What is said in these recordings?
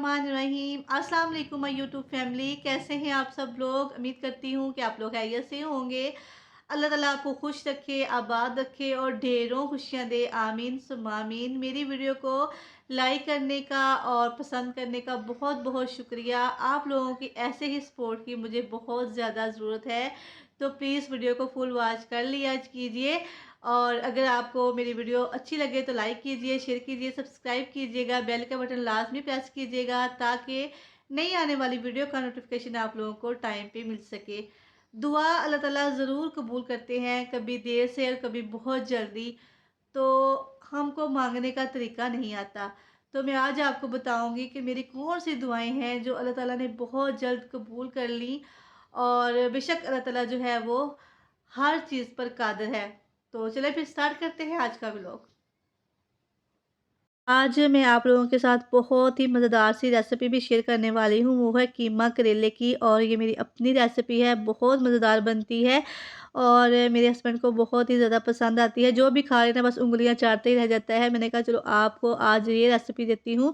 बिस्मिल्लाहिर्रहमानिर्रहीम। अस्सलाम वालेकुम माय यूट्यूब फैमिली, कैसे हैं आप सब लोग। उम्मीद करती हूँ कि आप लोग खैरियत से होंगे। अल्लाह ताला आपको खुश रखे, आबाद रखे और ढेरों खुशियाँ दे, आमीन सुम्मा आमीन। मेरी वीडियो को लाइक करने का और पसंद करने का बहुत बहुत शुक्रिया। आप लोगों की ऐसे ही सपोर्ट की मुझे बहुत ज़्यादा ज़रूरत है, तो प्लीज़ वीडियो को फुल वॉच कर लिया कीजिए। और अगर आपको मेरी वीडियो अच्छी लगे तो लाइक कीजिए, शेयर कीजिए, सब्सक्राइब कीजिएगा, बेल का बटन लाजमी प्रेस कीजिएगा ताकि नई आने वाली वीडियो का नोटिफिकेशन आप लोगों को टाइम पे मिल सके। दुआ अल्लाह ताला ज़रूर कबूल करते हैं, कभी देर से और कभी बहुत जल्दी। तो हमको मांगने का तरीका नहीं आता। तो मैं आज आपको बताऊंगी कि मेरी कौन सी दुआएं हैं जो अल्लाह ताला ने बहुत जल्द कबूल कर ली। और बेशक अल्लाह ताला जो है वो हर चीज़ पर कादिर है। तो चलिए फिर स्टार्ट करते हैं आज का व्लॉग। आज मैं आप लोगों के साथ बहुत ही मज़ेदार सी रेसिपी भी शेयर करने वाली हूँ, वो है कीमा करेले की। और ये मेरी अपनी रेसिपी है, बहुत मज़ेदार बनती है और मेरे हस्बैंड को बहुत ही ज़्यादा पसंद आती है। जो भी खा रहे ना बस उँगलियां चाटते ही रह जाता है। मैंने कहा चलो आपको आज ये रेसिपी देती हूँ।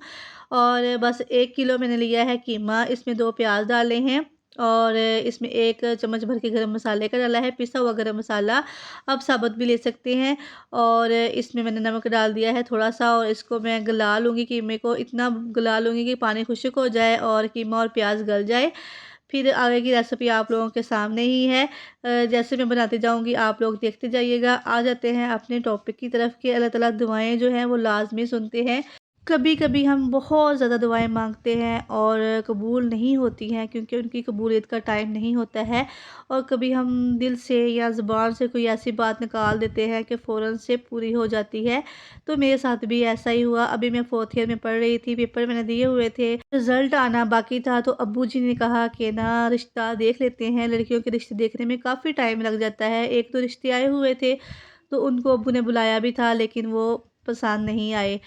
और बस 1 किलो मैंने लिया है कीमा, इसमें 2 प्याज डाले हैं और इसमें 1 चम्मच भर के गरम मसाले का डाला है, पिसा हुआ गरम मसाला। आप साबुत भी ले सकते हैं। और इसमें मैंने नमक डाल दिया है थोड़ा-सा और इसको मैं गला लूँगी, कीमे को इतना गला लूँगी कि पानी खुश्क हो जाए और कीमा और प्याज गल जाए। फिर आगे की रेसिपी आप लोगों के सामने ही है। जैसे मैं बनाती जाऊँगी आप लोग देखते जाइएगा। आ जाते हैं अपने टॉपिक की तरफ कि अल्लाह ताला दुआएँ जो हैं वो लाज़मी सुनते हैं। कभी-कभी हम बहुत ज़्यादा दुआएँ माँगते हैं और कबूल नहीं होती हैं क्योंकि उनकी कबूलियत का टाइम नहीं होता है। और कभी हम दिल से या ज़ुबान से कोई ऐसी बात निकाल देते हैं कि फ़ौरन से पूरी हो जाती है। तो मेरे साथ भी ऐसा ही हुआ। अभी मैं 4th ईयर में पढ़ रही थी, पेपर मैंने दिए हुए थे, रिज़ल्ट आना बाकी था। तो अब्बू जी ने कहा कि ना रिश्ता देख लेते हैं, लड़कियों के रिश्ते देखने में काफ़ी टाइम लग जाता है। 1-2 रिश्ते आए हुए थे, तो उनको अब्बू ने बुलाया भी था लेकिन वो पसंद नहीं आए।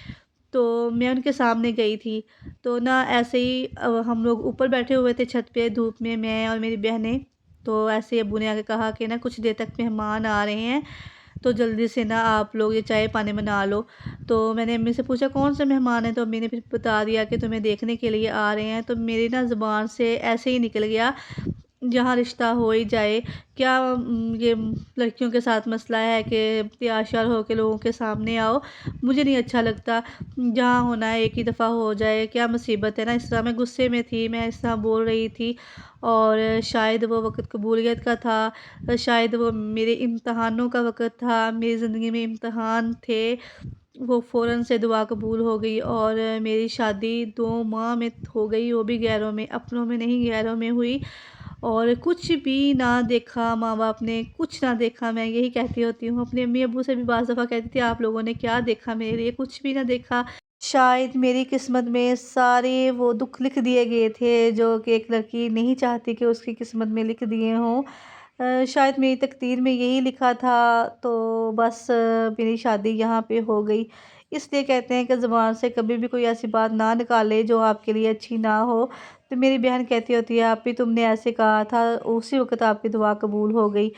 तो मैं उनके सामने गई थी। तो ना ऐसे ही हम लोग ऊपर बैठे हुए थे छत पे धूप में, मैं और मेरी बहनें। तो ऐसे ही अब्बू ने आके कहा कि ना कुछ देर तक मेहमान आ रहे हैं, तो जल्दी से ना आप लोग ये चाय पानी बना लो। तो मैंने अम्मी से पूछा कौन से मेहमान हैं, तो अम्मी ने फिर बता दिया कि तुम्हें देखने के लिए आ रहे हैं। तो मेरी ना ज़ुबान से ऐसे ही निकल गया, जहाँ रिश्ता हो ही जाए। क्या ये लड़कियों के साथ मसला है कि तैयार श्यार होके लोगों के सामने आओ, मुझे नहीं अच्छा लगता। जहाँ होना है एक ही दफ़ा हो जाए, क्या मुसीबत है ना। इस तरह मैं गुस्से में थी, मैं इस तरह बोल रही थी। और शायद वो वक़्त कबूलियत का था, शायद वो मेरे इम्तहानों का वक़्त था, मेरी ज़िंदगी में इम्तहान थे। वो फ़ौरन से दुआ कबूल हो गई और मेरी शादी 2 माह में हो गई, वो भी गैरों में, अपनों में नहीं गैरों में हुई। और कुछ भी ना देखा माँ-बाप ने, कुछ ना देखा। मैं यही कहती होती हूँ, अपने अम्मी-अब्बू से भी बाज़ दफ़ा कहती थी आप लोगों ने क्या देखा मेरे लिए, कुछ भी ना देखा। शायद मेरी किस्मत में सारे वो दुःख लिख दिए गए थे जो कि एक लड़की नहीं चाहती कि उसकी किस्मत में लिख दिए हों। शायद मेरी तकदीर में यही लिखा था, तो बस मेरी शादी यहाँ पे हो गई। इसलिए कहते हैं कि ज़ुबान से कभी भी कोई ऐसी बात ना निकाले जो आपके लिए अच्छी ना हो। तो मेरी बहन कहती होती है आप भी तुमने ऐसे कहा था, उसी वक़्त आपकी दुआ कबूल हो गई।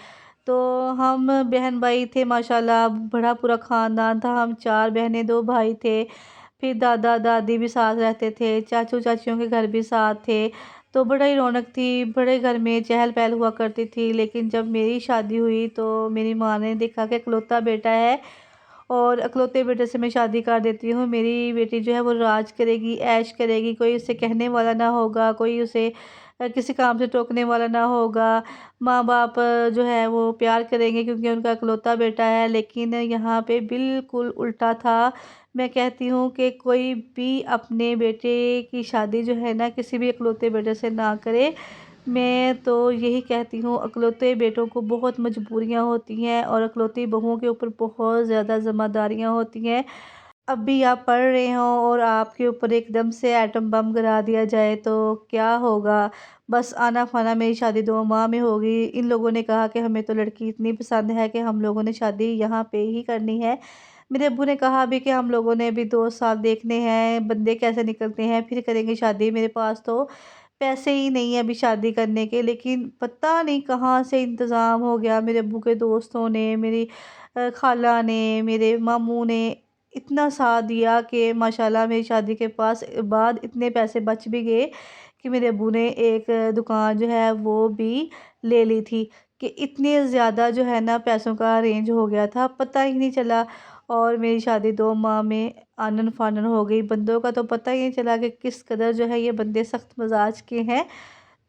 तो हम बहन भाई थे माशाल्लाह, बड़ा पूरा ख़ानदान था। हम 4 बहनें 2 भाई थे। फिर दादा दादी भी साथ रहते थे, चाचू चाचियों के घर भी साथ थे। तो बड़ा ही रौनक थी, बड़े घर में चहल पहल हुआ करती थी। लेकिन जब मेरी शादी हुई तो मेरी माँ ने देखा कि इकलौता बेटा है और इकलौते बेटे से मैं शादी कर देती हूँ। मेरी बेटी जो है वो राज करेगी, ऐश करेगी, कोई उसे कहने वाला ना होगा, कोई उसे किसी काम से टोकने वाला ना होगा। माँ-बाप जो है वो प्यार करेंगे क्योंकि उनका इकलौता बेटा है। लेकिन यहाँ पे बिल्कुल उल्टा था। मैं कहती हूँ कि कोई भी अपने बेटे की शादी जो है ना किसी भी इकलौते बेटे से ना करे। मैं तो यही कहती हूँ इकलौते बेटों को बहुत मजबूरियाँ होती हैं और इकलौती बहुओं के ऊपर बहुत ज़्यादा ज़िम्मेदारियाँ होती हैं। अब भी आप पढ़ रहे हों और आपके ऊपर एकदम से एटम बम गिरा दिया जाए तो क्या होगा। बस आना खाना मेरी शादी 2 माह में होगी। इन लोगों ने कहा कि हमें तो लड़की इतनी पसंद है कि हम लोगों ने शादी यहाँ पे ही करनी है। मेरे अब्बू ने कहा भी कि हम लोगों ने भी 2 साल देखने हैं, बंदे कैसे निकलते हैं, फिर करेंगे शादी। मेरे पास तो पैसे ही नहीं है अभी शादी करने के। लेकिन पता नहीं कहाँ से इंतज़ाम हो गया, मेरे अब्बू के दोस्तों ने, मेरी खाला ने, मेरे मामू ने, اتنا ساتھ دیا کہ ماشاءاللہ میری شادی کے بعد اتنے پیسے بچ بھی گئے کہ میرے ابو نے ایک دکان جو ہے وہ بھی لے لی تھی، کہ اتنے زیادہ جو ہے نا پیسوں کا ارینج ہو گیا تھا، پتہ ہی نہیں چلا۔ اور میری شادی 2 ماہ میں آنن فانن ہو گئی، بندوں کا تو پتہ ہی نہیں چلا کہ کس قدر جو ہے یہ بندے سخت مزاج کے ہیں۔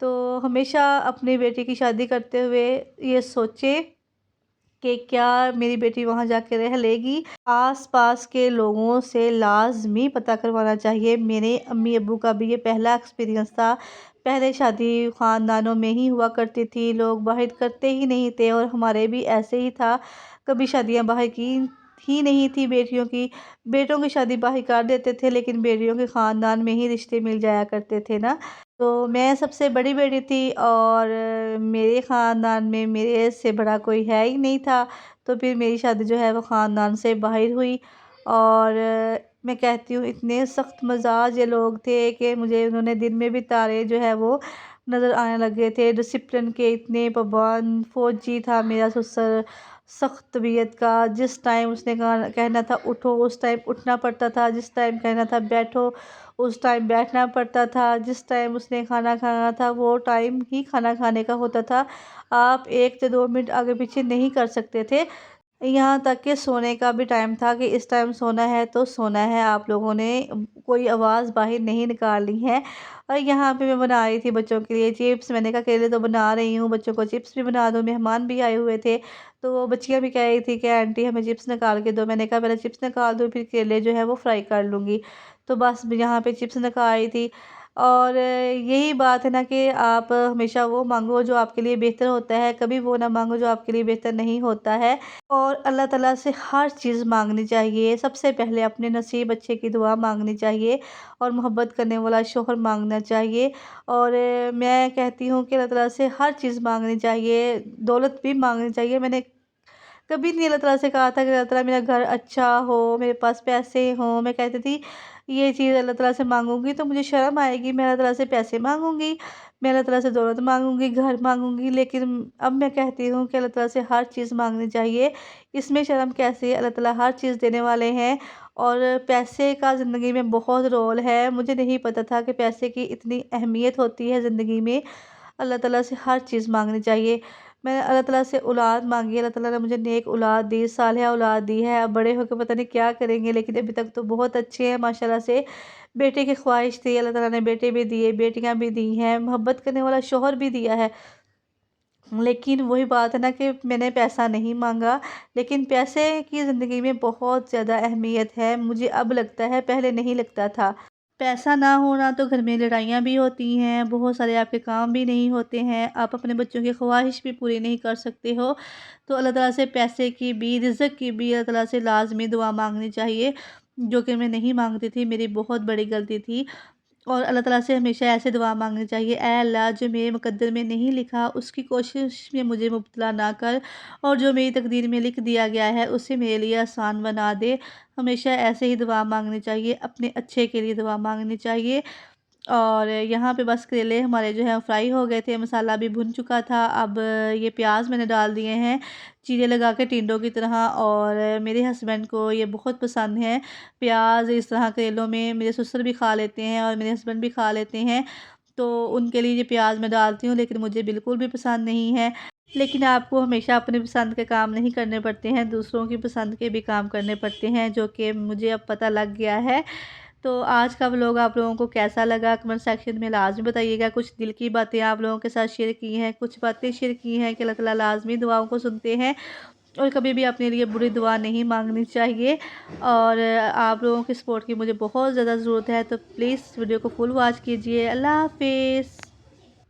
تو ہمیشہ اپنی بیٹی کی شادی کرتے ہوئے یہ سوچیں کہ کیا میری بیٹی وہاں جا کے رہ لے گی۔ آس پاس کے لوگوں سے لازمی پتہ کروانا چاہیے۔ میرے امی ابو کا بھی یہ پہلا ایکسپیرینس تھا۔ پہلے شادی خاندانوں میں ہی ہوا کرتی تھی، لوگ باہر کرتے ہی نہیں تھے، اور ہمارے بھی ایسے ہی تھا، کبھی شادیاں باہر کی ہی نہیں تھی بیٹیوں کی۔ بیٹوں کی شادی باہر کر دیتے تھے، لیکن بیٹیوں کے خاندان میں ہی رشتے مل جایا کرتے تھے نا۔ تو میں سب سے بڑی بیٹی تھی، اور میرے خاندان میں میرے سے بڑا کوئی ہے ہی نہیں تھا، تو پھر میری شادی جو ہے وہ خاندان سے باہر ہوئی۔ اور میں کہتی ہوں اتنے سخت مزاج یہ لوگ تھے کہ مجھے انہوں نے دن میں بھی تارے جو ہے وہ نظر آنے لگے تھے۔ ڈسپلن کے اتنے پابند، فوجی تھا میرا سسر، سخت طبیعت کا۔ جس ٹائم اس نے کہنا تھا اٹھو اس ٹائم اٹھنا پڑتا تھا، جس ٹائم کہنا تھا بیٹھو اس ٹائم بیٹھنا پڑتا تھا، جس ٹائم اس نے کھانا کھانا تھا وہ ٹائم ہی کھانا کھانے کا ہوتا تھا۔ آپ 1 سے 2 منٹ آگے پیچھے نہیں کر سکتے تھے۔ یہاں تک کہ سونے کا بھی ٹائم تھا کہ اس ٹائم سونا ہے تو سونا ہے، آپ لوگوں نے کوئی آواز باہر نہیں نکالنی ہے۔ اور یہاں پہ میں بنا رہی تھی بچوں کے لیے چپس، میں نے کہا کریلے تو بنا رہی ہوں، بچوں کو چپس بھی بنا دوں، مہمان بھی آئے ہوئے تھے، تو وہ بچیاں بھی کہہ رہی تھی کہ آنٹی ہمیں چپس نکال کے دو۔ میں نے کہا پہلے چپس نکال دو پھر کریلے جو ہے وہ فرائی کر لوں گی، تو بس یہاں پہ چپس نکال رہی تھی۔ اور یہی بات ہے نا کہ آپ ہمیشہ وہ مانگو جو آپ کے لیے بہتر ہوتا ہے، کبھی وہ نہ مانگو جو آپ کے لیے بہتر نہیں ہوتا ہے۔ اور اللہ تعالیٰ سے ہر چیز مانگنی چاہیے، سب سے پہلے اپنے نصیب اچھے کی دعا مانگنی چاہیے، اور محبت کرنے والا شوہر مانگنا چاہیے۔ اور میں کہتی ہوں کہ اللہ تعالیٰ سے ہر چیز مانگنی چاہیے، دولت بھی مانگنی چاہیے۔ میں نے کبھی نہیں اللہ تعالیٰ سے کہا تھا کہ اللہ تعالیٰ میرا گھر اچھا ہو، میرے پاس پیسے ہوں۔ میں کہتی تھی یہ چیز اللہ تعالیٰ سے مانگوں گی تو مجھے شرم آئے گی، میں اللہ تعالیٰ سے پیسے مانگوں گی، میں اللہ تعالیٰ سے دولت مانگوں گی، گھر مانگوں گی، لیکن اب میں کہتی ہوں کہ اللہ تعالیٰ سے ہر چیز مانگنی چاہیے۔ اس میں شرم کیسے، اللہ تعالیٰ ہر چیز دینے والے ہیں۔ اور پیسے کا زندگی میں بہت رول ہے، مجھے نہیں پتہ تھا کہ پیسے کی اتنی اہمیت ہوتی ہے زندگی میں۔ اللہ تعالیٰ سے ہر چیز مانگنی چاہیے۔ میں نے اللہ تعالیٰ سے اولاد مانگی، اللہ تعالیٰ نے مجھے نیک اولاد دی، صالحہ اولاد دی ہے۔ اب بڑے ہو کے پتہ نہیں کیا کریں گے، لیکن ابھی تک تو بہت اچھے ہیں ماشاءاللہ سے۔ بیٹے کی خواہش تھی، اللہ تعالیٰ نے بیٹے بھی دیے، بیٹیاں بھی دی ہیں، محبت کرنے والا شوہر بھی دیا ہے۔ لیکن وہی بات ہے نا کہ میں نے پیسہ نہیں مانگا، لیکن پیسے کی زندگی میں بہت زیادہ اہمیت ہے، مجھے اب لگتا ہے، پہلے نہیں لگتا تھا۔ پیسہ نہ ہونا تو گھر میں لڑائیاں بھی ہوتی ہیں، بہت سارے آپ کے کام بھی نہیں ہوتے ہیں، آپ اپنے بچوں کی خواہش بھی پوری نہیں کر سکتے ہو۔ تو اللہ تعالیٰ سے پیسے کی بھی، رزق کی بھی اللہ تعالیٰ سے لازمی دعا مانگنی چاہیے، جو کہ میں نہیں مانگتی تھی، میری بہت بڑی غلطی تھی۔ اور اللہ تعالیٰ سے ہمیشہ ایسے دعا مانگنی چاہیے، اے اللہ جو میرے مقدر میں نہیں لکھا اس کی کوشش میں مجھے مبتلا نہ کر، اور جو میری تقدیر میں لکھ دیا گیا ہے اسے میرے لیے آسان بنا دے۔ ہمیشہ ایسے ہی دعا مانگنی چاہیے، اپنے اچھے کے لیے دعا مانگنی چاہیے۔ اور یہاں پہ بس کریلے ہمارے جو ہے فرائی ہو گئے تھے، مسالہ بھی بھن چکا تھا، اب یہ پیاز میں نے ڈال دیے ہیں چیرے لگا کے ٹینڈوں کی طرح، اور میرے ہسبینڈ کو یہ بہت پسند ہے پیاز اس طرح کریلوں میں، میرے سسر بھی کھا لیتے ہیں اور میرے ہسبینڈ بھی کھا لیتے ہیں، تو ان کے لیے یہ پیاز میں ڈالتی ہوں، لیکن مجھے بالکل بھی پسند نہیں ہے۔ لیکن آپ کو ہمیشہ اپنے پسند کے کام نہیں کرنے پڑتے ہیں، دوسروں کی پسند کے بھی کام کرنے پڑتے ہیں، جو کہ مجھے اب پتہ لگ گیا ہے۔ تو آج کا ولاگ آپ لوگوں کو کیسا لگا کمنٹ سیکشن میں لازمی بتائیے گا۔ کچھ دل کی باتیں آپ لوگوں کے ساتھ شیئر کی ہیں، کچھ باتیں شیئر کی ہیں کہ اللہ تعالیٰ لازمی دعاؤں کو سنتے ہیں، اور کبھی بھی اپنے لیے بری دعا نہیں مانگنی چاہیے۔ اور آپ لوگوں کی سپورٹ کی مجھے بہت زیادہ ضرورت ہے، تو پلیز ویڈیو کو فل واچ کیجیے۔ اللہ حافظ۔